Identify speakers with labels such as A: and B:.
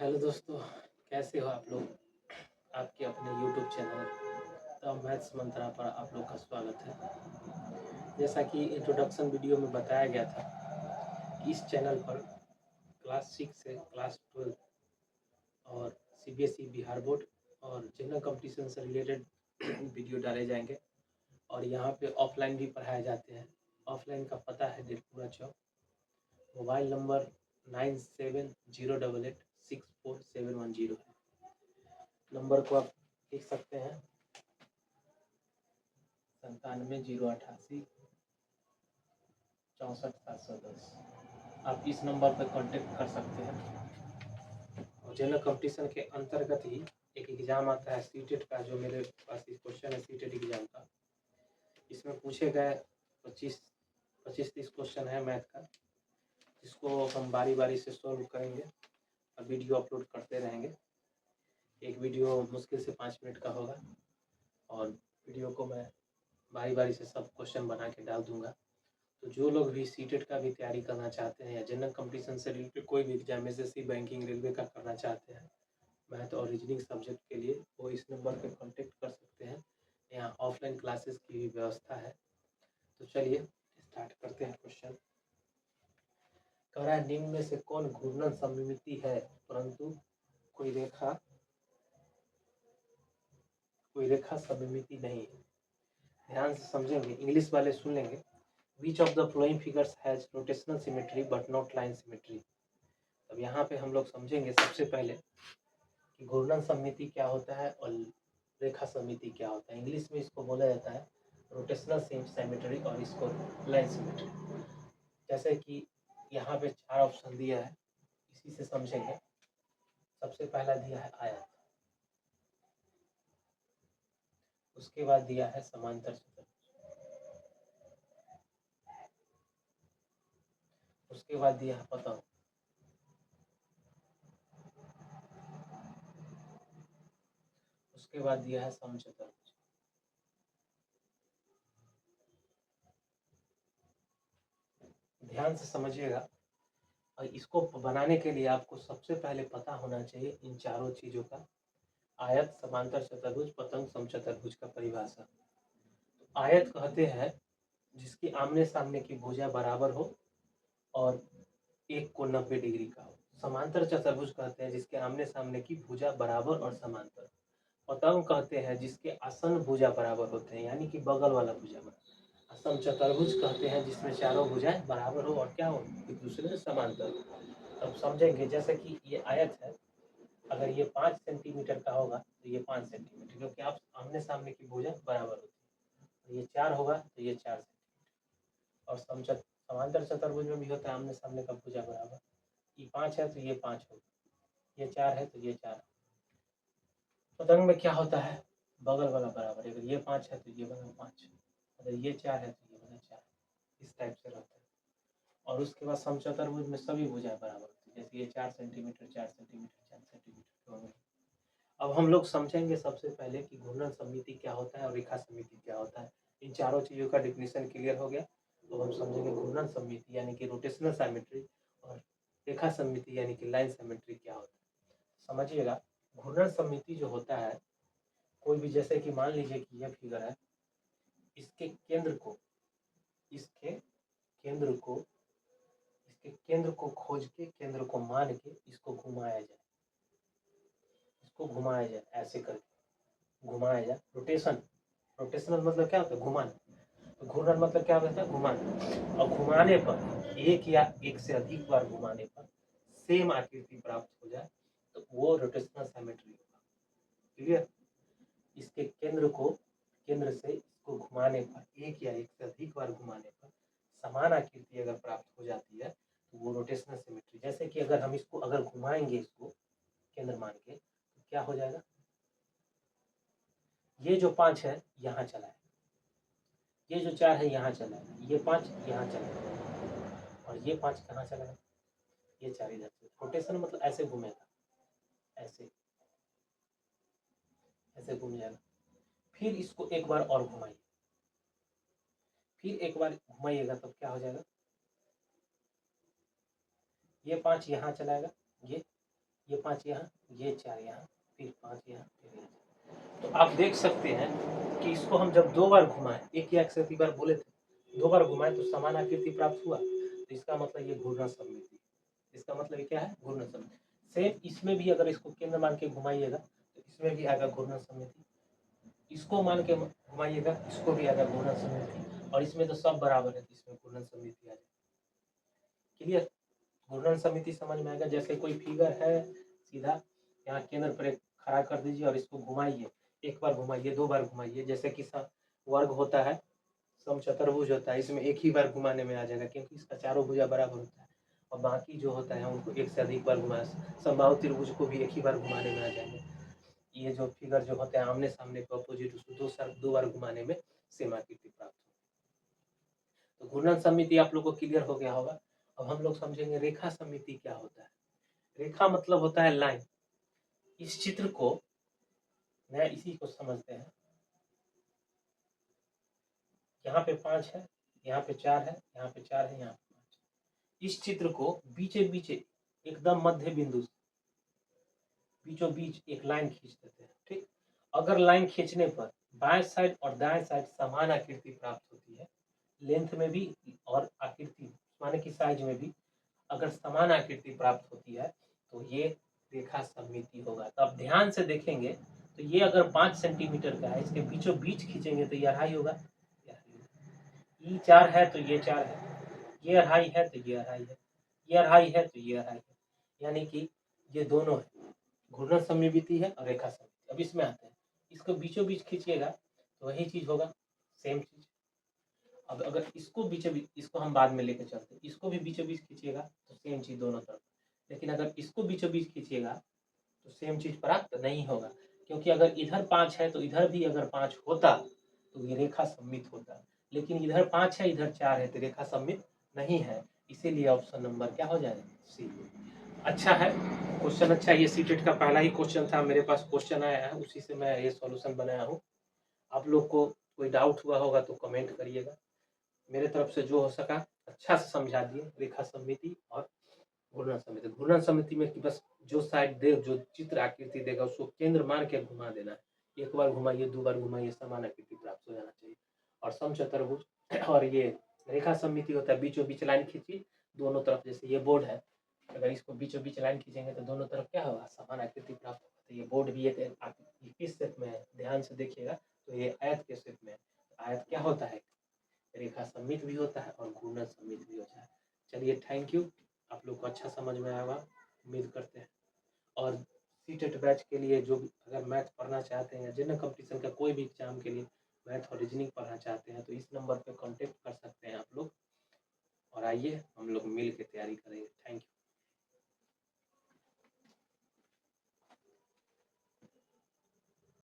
A: Hello दोस्तों, कैसे हो आप लोग? आपके अपने यूट्यूब चैनल द मैथ्स मंत्रा पर आप लोग का स्वागत है। जैसा कि इंट्रोडक्शन वीडियो में बताया गया था कि इस चैनल पर क्लास 6 से क्लास 12 और सीबीएसई बिहार बोर्ड और जनरल कंपटीशन से रिलेटेड वीडियो डाले जाएंगे और यहाँ पे ऑफलाइन भी पढ़ाए जाते हैं। ऑफलाइन का पता है डेढ़पुरा चौक, मोबाइल नंबर 9708864710 है। नंबर को आप लिख सकते हैं 9708844710। आप इस नंबर पर कांटेक्ट कर सकते हैं। और जनरल कंपटीशन के अंतर्गत ही एक एग्ज़ाम आता है सीटेट का, जो मेरे पास एक क्वेश्चन है सीटेट एग्ज़ाम का। इसमें पूछे गए 25-30 क्वेश्चन है मैथ का, जिसको हम बारी बारी से सॉल्व करेंगे और वीडियो अपलोड करते रहेंगे। एक वीडियो मुश्किल से 5 मिनट का होगा और वीडियो को मैं बारी बारी से सब क्वेश्चन बना के डाल दूंगा। तो जो लोग भी सीटेट का भी तैयारी करना चाहते हैं या जनरल कंपटीशन से रिलेटेड कोई भी एग्जाम एसएससी बैंकिंग रेलवे का करना चाहते हैं मैथ और रीजनिंग सब्जेक्ट के लिए, वो इस नंबर पर कांटेक्ट कर सकते हैं। यहाँ ऑफलाइन क्लासेस की भी व्यवस्था है। तो चलिए स्टार्ट करते हैं। क्वेश्चन कह रहा है निम्न में से कौन घूर्णन सममिति है परंतु कोई रेखा सममिति नहीं है। ध्यान से समझेंगे, इंग्लिश वाले सुन लेंगे। Which of the following figures has rotational symmetry but not line symmetry? अब यहाँ पे हम लोग समझेंगे सबसे पहले कि घूर्णन सममिति क्या होता है और रेखा सममिति क्या होता है। इंग्लिश में इसको बोला जाता है रोटेशनल सिमेट्री और इसको लाइन सिमेट्री। जैसे कि यहाँ पे 4 ऑप्शन दिया है, इसी से समझेंगे। सबसे पहला दिया है आयत, उसके बाद दिया है समांतर चतुर्भुज, उसके बाद दिया है पतंग, उसके बाद दिया है समचतुर्भुज। ध्यान से समझिएगा। और इसको बनाने के लिए आपको सबसे पहले पता होना चाहिए इन चारों चीज़ों का, आयत, समांतर चतुर्भुज, पतंग, समचतुर्भुज का परिभाषा। तो आयत कहते हैं जिसकी आमने सामने की भुजा बराबर हो और एक कोण 90 डिग्री का हो। समांतर चतुर्भुज कहते हैं जिसके आमने सामने की भुजा बराबर और समांतर। पतंग कहते हैं जिसके आसन भुजा बराबर होते हैं, यानी कि बगल वाला भुजा बराबर। समचतुर्भुज कहते हैं जिसमें चारों भुजाएं बराबर हो और क्या हो, एक दूसरे से समांतर। तब समझेंगे, जैसे कि ये आयत है, अगर ये 5 सेंटीमीटर का होगा तो ये 5 सेंटीमीटर, क्योंकि आप आमने सामने की भुजा बराबर होती है। तो ये 4 होगा तो ये 4 सेंटीमीटर। और समांतर चतुर्भुज में भी होता है आमने सामने का भुजा बराबर। ये 5 है तो ये 5 होगा, ये 4 है तो ये 4। पतंग में क्या होता है, बगल वाला बराबर। अगर ये 5 है तो ये बना 5, अगर ये 4 है तो ये बना 4। इस टाइप से रहता है। और उसके बाद समचतुर्भुज में सभी भुजाएं बराबर होती है, जैसे ये 4 सेंटीमीटर 4 सेंटीमीटर 4 सेंटीमीटर होंगे। अब हम लोग समझेंगे सबसे पहले कि घूर्णन सममिति क्या होता है और रेखा सममिति क्या होता है। इन चारों चीज़ों का डिफिनेशन क्लियर हो गया तो हम समझेंगे घूर्णन सममिति यानी कि रोटेशनल सिमेट्री और रेखा सममिति यानी कि लाइन सिमेट्री क्या होता है। समझिएगा, घूर्णन सममिति जो होता है, कोई भी, जैसे कि मान लीजिए कि यह फिगर है, इसके केंद्र को इसके केंद्र को खोज के, केंद्र को मान के इसको घुमाया जाए, ऐसे करके घुमाया जाए। रोटेशनल मतलब क्या होता है, घुमाना। तो घूर्णन मतलब क्या होता है, घुमाना। और घुमाने पर एक या एक से अधिक बार घुमाने पर सेम आकृति प्राप्त हो जाए तो वो रोटेशनल सिमेट्री होगा। क्लियर। इसके केंद्र से इसको घुमाने पर, एक या एक से अधिक बार घुमाने पर समान आकृति अगर प्राप्त हो जाती है तो वो रोटेशनल सिमेट्री। जैसे कि अगर हम इसको अगर घुमाएंगे, इसको केंद्र मान के, तो क्या हो जाएगा, ये जो 5 है यहाँ चला है, ये जो 4 है यहाँ चला है, ये 5 यहाँ चला है और ये 5 कहाँ चला है, ये 4 इधर से। रोटेशन मतलब ऐसे घूमेगा, ऐसे ऐसे घूम जाएगा। फिर इसको एक बार और घुमाइए, फिर एक बार घुमाइएगा तब क्या हो जाएगा, ये 5 यहाँ चलाएगा, ये ये 5 यहाँ, ये 4 यहाँ, फिर 5 यहाँ, फिर ये। तो आप देख सकते हैं कि इसको हम जब 2 बार घुमाएं, एक ही आकृति बार बोले थे, 2 बार घुमाएं तो समान आकृति प्राप्त हुआ, तो इसका मतलब ये घूर्णन सममिति, इसका मतलब ये क्या है, घूर्णन सममिति। सेम इसमें भी अगर इसको केंद्र मान के घुमाइएगा तो इसमें भी आएगा घूर्णन सममिति, इसको मान के घुमाइएगा, इसको भी आएगा घूर्णन सममिति, और इसमें तो सब बराबर है तो इसमें घूर्णन सममिति आ जाएगी। क्लियर, घूर्णन समिति समझ में आएगा। जैसे कोई फिगर है सीधा, यहाँ केंद्र पर एक खड़ा कर दीजिए और इसको घुमाइए, एक बार घुमाइए, 2 बार घुमाइए, जैसे कि वर्ग होता है, समचतुर्भुज होता है, इसमें एक ही बार घुमाने में आ जाएगा क्योंकि इसका चारों भुजा बराबर होता है, और बाकी जो होता है उनको एक से अधिक बार घुमा, समबाहु त्रिभुज को भी एक ही बार घुमाने में आ जाएंगे। ये जो फिगर जो होते हैं आमने सामने के अपोजिट, उसको 2 बार घुमाने में सेम आकृति प्राप्त हो। तो घूर्णन समिति आप लोग को क्लियर हो गया होगा। अब हम लोग समझेंगे रेखा समिति क्या होता है। रेखा मतलब होता है लाइन। इस चित्र को मैं इसी को समझते हैं, यहाँ पे 5 है, यहाँ पे 4 है, यहाँ पे 4 है, यहाँ पे 5। इस चित्र को बीचे बीचे एकदम मध्य बिंदु से बीचों बीच एक लाइन खींच देते हैं। ठीक, अगर लाइन खींचने पर बाएं साइड और दाएं साइड समान आकृति प्राप्त होती है, लेंथ में भी और आकृति माने कि साइज में भी अगर समान आकृति प्राप्त होती है तो ये रेखा सममिति होगा। तो आप ध्यान से देखेंगे तो ये अगर 5 सेंटीमीटर का है, इसके बीचों बीच खींचेंगे तो ये अढ़ाई होगा, ये 4 है तो ये 4 है, ये अढ़ाई है तो ये अढ़ाई है, ये अढ़ाई है तो ये अढ़ाई है, यानी कि ये दोनों है, घूर्णन सममिति है और रेखा सममिति। अब इसमें आते हैं, इसको बीचों बीच खींचिएगा तो वही चीज होगा, सेम चीज। अब अगर इसको बीचों बीच, इसको हम बाद में लेकर चलते हैं, इसको भी बीचों बीच खींचिएगा तो सेम चीज दोनों तरफ। लेकिन अगर इसको बीचों बीच खींचिएगा तो सेम चीज प्राप्त नहीं होगा, क्योंकि अगर इधर 5 है तो इधर भी अगर 5 होता तो ये रेखा सममित होता, लेकिन इधर 5 है इधर 4 है तो रेखा सममित नहीं है, इसीलिए ऑप्शन नंबर क्या हो जाएगा, सी। अच्छा है क्वेश्चन, अच्छा, ये सीटेट का पहला ही क्वेश्चन था, मेरे पास क्वेश्चन आया है, उसी से मैं ये सॉल्यूशन बनाया हूँ। आप लोग को कोई डाउट हुआ होगा तो कमेंट करिएगा, मेरे तरफ से जो हो सका अच्छा से समझा दिए रेखा सममिति और घूर्णन समिति। घूर्णन समिति में कि बस जो साइड दे, जो चित्र आकृति देगा उसको केंद्र मान के घुमा देना है, एक बार घुमाइए, 2 बार घुमाइए, समान आकृति प्राप्त हो जाना चाहिए। और समचतुर्भुज और ये रेखा समिति होता है, बीचों बीच लाइन खींची दोनों तरफ, जैसे ये बोर्ड है, अगर इसको बीचों बीच लाइन खींचेंगे तो दोनों तरफ क्या होगा, समान आकृति प्राप्त होगा। तो ये बोर्ड भी एक किस शेप में है, ध्यान से देखिएगा तो ये आयत के शेप में है। आयत क्या होता है, रेखा सममित भी होता है और घूर्णन सममित भी होता है। चलिए थैंक यू, आप लोग को अच्छा समझ में आएगा उम्मीद करते हैं। और सीटेट बैच के लिए जो अगर मैथ पढ़ना चाहते हैं, जनरल कंपटीशन का कोई भी एग्जाम के लिए मैथ और रीजनिंग पढ़ना चाहते हैं तो इस नंबर पर कांटेक्ट कर सकते हैं आप लोग, और आइए हम लोग मिल के तैयारी करेंगे।